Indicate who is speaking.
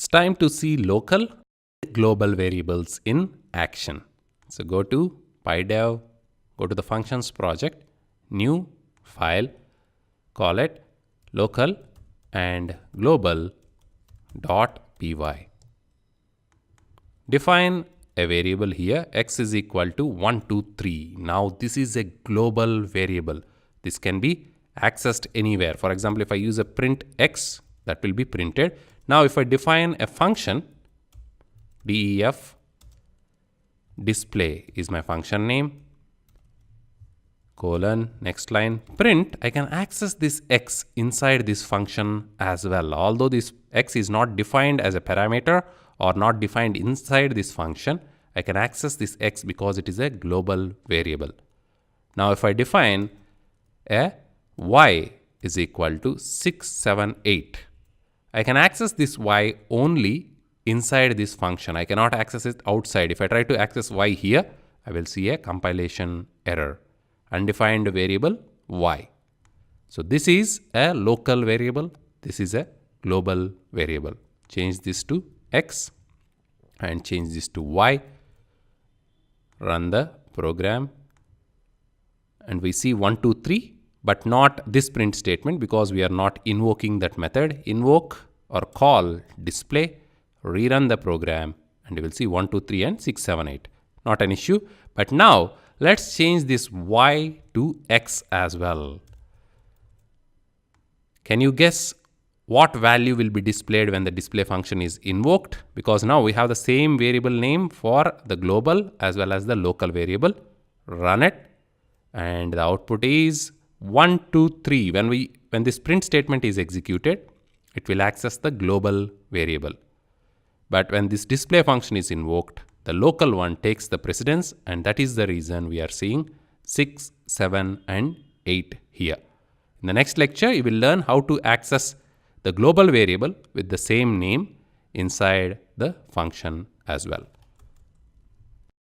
Speaker 1: It's time to see local global variables in action. So go to PyDev, go to the functions project, new file, call it local and global .py. Define a variable here, x is equal to 1, 2, 3. Now this is a global variable. This can be accessed anywhere. For example, if I use a print x, that will be printed. Now if I define a function, def display is my function name, colon, next line, print, I can access this x inside this function as well. Although this x is not defined as a parameter or not defined inside this function, I can access this x because it is a global variable. Now if I define a y is equal to 6, 7, 8, I can access this y only inside this function. I cannot access it outside. If I try to access y here, I will see a compilation error. Undefined variable y. So this is a local variable. This is a global variable. Change this to x and change this to y. Run the program and we see 1, 2, 3, but not this print statement because we are not invoking that method. Invoke or call display, rerun the program, and you will see 1, 2, 3 and 6, 7, 8. Not an issue. But now let's change this y to x as well. Can you guess what value will be displayed when the display function is invoked? Because now we have the same variable name for the global as well as the local variable. Run it and the output is 1, 2, 3. When this print statement is executed, it will access the global variable. But when this display function is invoked, the local one takes the precedence, and that is the reason we are seeing 6, 7 and 8 here. In the next lecture, you will learn how to access the global variable with the same name inside the function as well.